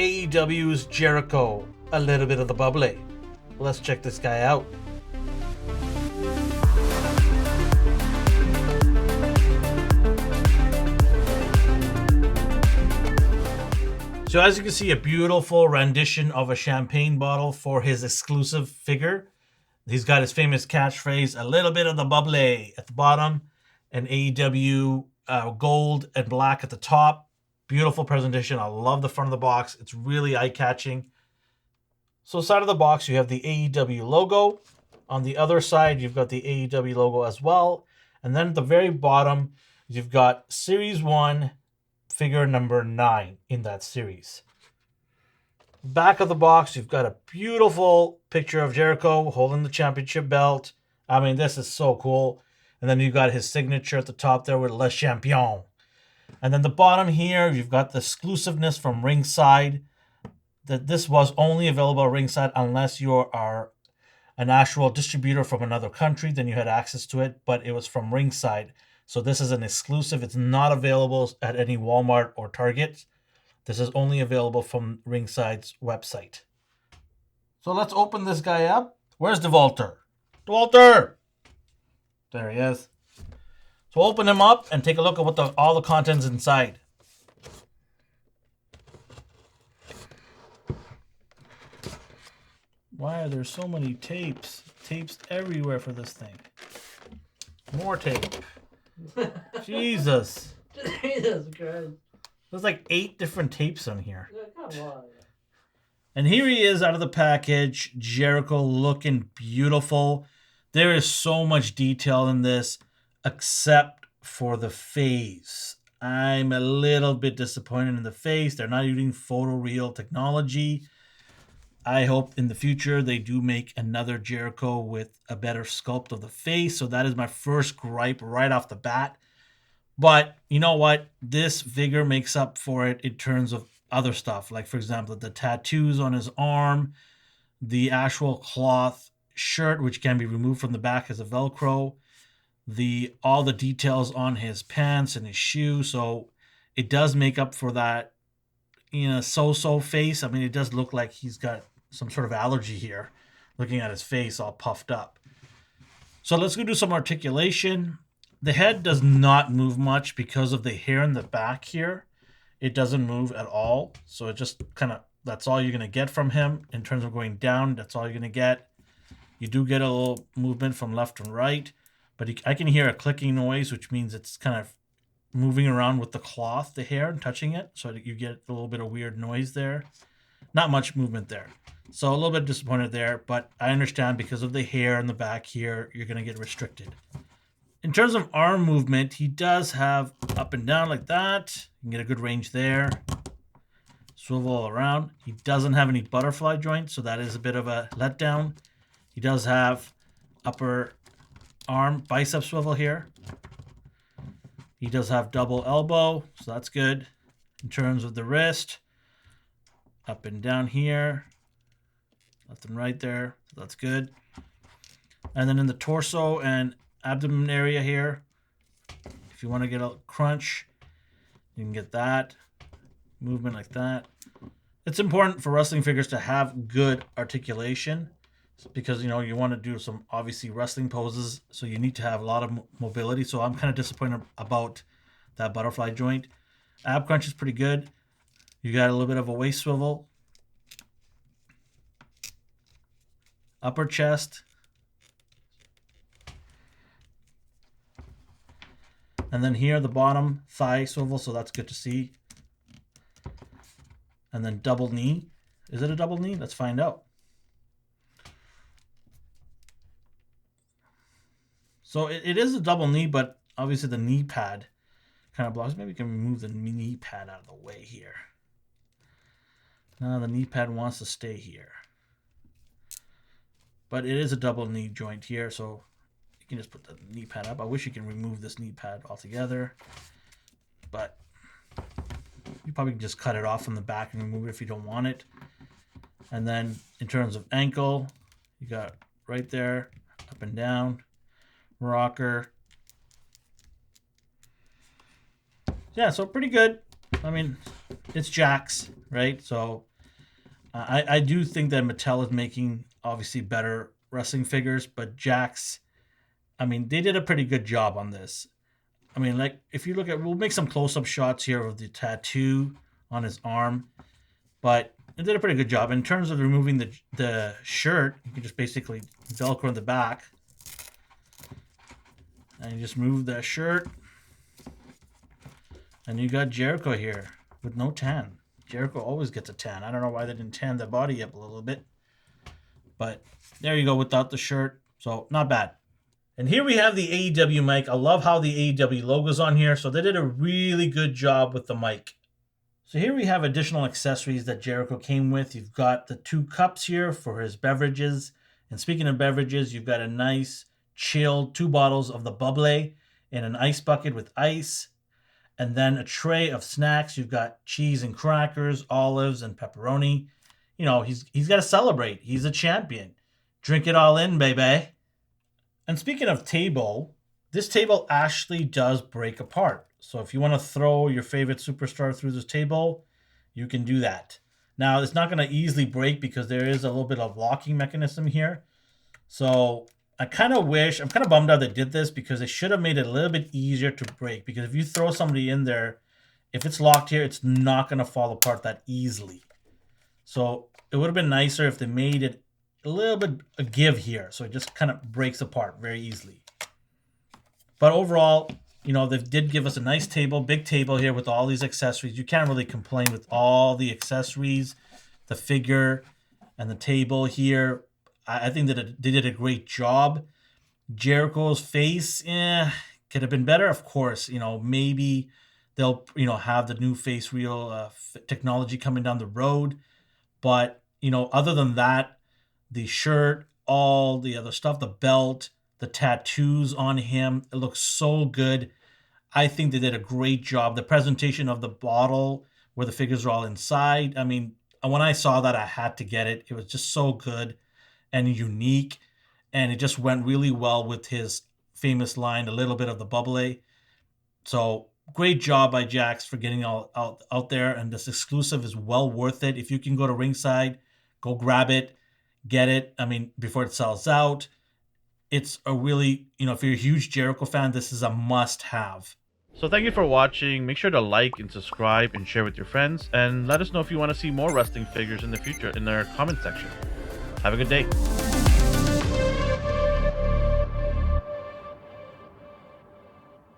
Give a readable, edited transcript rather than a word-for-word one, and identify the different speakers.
Speaker 1: AEW's Jericho, a little bit of the bubbly. Let's check this guy out. So as you can see, a beautiful rendition of a champagne bottle for his exclusive figure. He's got his famous catchphrase, a little bit of the bubbly at the bottom, and AEW gold and black at the top. Beautiful presentation. I love the front of the box. It's really eye-catching. So side of the box, you have the AEW logo. On the other side, you've got the AEW logo as well. And then at the very bottom, you've got Series 1, figure number 9 in that series. Back of the box, you've got a beautiful picture of Jericho holding the championship belt. I mean, this is so cool. And then you've got his signature at the top there with Le Champion. And then the bottom here, you've got the exclusiveness from Ringside. That this was only available at Ringside unless you are an actual distributor from another country, then you had access to it, but it was from Ringside. So this is an exclusive. It's not available at any Walmart or Target. This is only available from Ringside's website. So let's open this guy up. Where's DeWalter? DeWalter! There he is. So open him up and take a look at what all the contents inside. Why are there so many tapes? Tapes everywhere for this thing. More tape. Jesus.
Speaker 2: Jesus Christ.
Speaker 1: There's like 8 different tapes on here.
Speaker 2: Yeah, come on.
Speaker 1: And here he is out of the package. Jericho looking beautiful. There is so much detail in this, except for the face. I'm a little bit disappointed in the face. They're not using photoreal technology. I hope in the future they do make another Jericho with a better sculpt of the face. So that is my first gripe right off the bat. But you know what? This figure makes up for it in terms of other stuff. Like, for example, the tattoos on his arm, the actual cloth shirt, which can be removed from the back as a Velcro, all the details on his pants and his shoe. So it does make up for that, so-so face. I mean, it does look like he's got some sort of allergy here, looking at his face all puffed up. So let's go do some articulation. The head does not move much because of the hair in the back here. It doesn't move at all. So it just that's all you're going to get from him in terms of going down. That's all you're going to get. You do get a little movement from left and right, but I can hear a clicking noise, which means it's kind of moving around with the cloth, the hair, and touching it. So you get a little bit of weird noise there. Not much movement there. So a little bit disappointed there, but I understand because of the hair in the back here, you're going to get restricted. In terms of arm movement, he does have up and down like that. You can get a good range there. Swivel all around. He doesn't have any butterfly joints, so that is a bit of a letdown. He does have upper arm bicep swivel here. He does have double elbow, so that's good. In terms of the wrist, up and down here, left and right there, so that's good. And then in the torso and abdomen area here, if you want to get a crunch, you can get that movement like that. It's important for wrestling figures to have good articulation because you want to do some obviously wrestling poses, so you need to have a lot of mobility. So I'm kind of disappointed about that butterfly joint. Ab crunch is pretty good. You got a little bit of a waist swivel, upper chest, and then here the bottom thigh swivel, so that's good to see. And then double knee. Is it a double knee? Let's find out. So it is a double knee, but obviously the knee pad kind of blocks. Maybe we can remove the knee pad out of the way here. No, the knee pad wants to stay here. But it is a double knee joint here, so you can just put the knee pad up. I wish you can remove this knee pad altogether, but you probably can just cut it off from the back and remove it if you don't want it. And then in terms of ankle, you got right there, up and down, rocker. Yeah, so pretty good. I mean, it's Jax, right? So I do think that Mattel is making obviously better wrestling figures, but Jakks, I mean, they did a pretty good job on this. I mean, like if you look at, we'll make some close-up shots here of the tattoo on his arm, but it did a pretty good job in terms of removing the shirt. You can just basically Velcro in the back, and you just move that shirt, and you got Jericho here with no tan. Jericho always gets a tan. I don't know why they didn't tan the body up a little bit, but there you go without the shirt. So not bad. And here we have the AEW mic. I love how the AEW logo's on here. So they did a really good job with the mic. So here we have additional accessories that Jericho came with. You've got the 2 cups here for his beverages. And speaking of beverages, you've got a nice chilled 2 bottles of the Bubbly in an ice bucket with ice. And then a tray of snacks. You've got cheese and crackers, olives and pepperoni. You know, he's got to celebrate. He's a champion. Drink it all in, baby. And speaking of table, this table actually does break apart. So if you want to throw your favorite superstar through this table, you can do that. Now, it's not going to easily break because there is a little bit of locking mechanism here. So I'm kind of bummed out they did this because they should have made it a little bit easier to break. Because if you throw somebody in there, if it's locked here, it's not going to fall apart that easily. So it would have been nicer if they made it a little bit a give here, so it just kind of breaks apart very easily. But overall, you know, they did give us a nice table, big table here with all these accessories. You can't really complain with all the accessories, the figure, and the table here. I think that they did a great job. Jericho's face, could have been better, of course. You know, maybe they'll, have the new face reel technology coming down the road. But, other than that, the shirt, all the other stuff, the belt, the tattoos on him, it looks so good. I think they did a great job. The presentation of the bottle where the figures are all inside. I mean, when I saw that, I had to get it. It was just so good and unique. And it just went really well with his famous line, a little bit of the bubbly. So great job by Jakks for getting all out there. And this exclusive is well worth it. If you can go to Ringside, go grab it. Get it. I mean, before it sells out. It's a really, if you're a huge Jericho fan, this is a must-have. So thank you for watching. Make sure to like and subscribe and share with your friends. And let us know if you want to see more wrestling figures in the future in our comment section. Have a good day.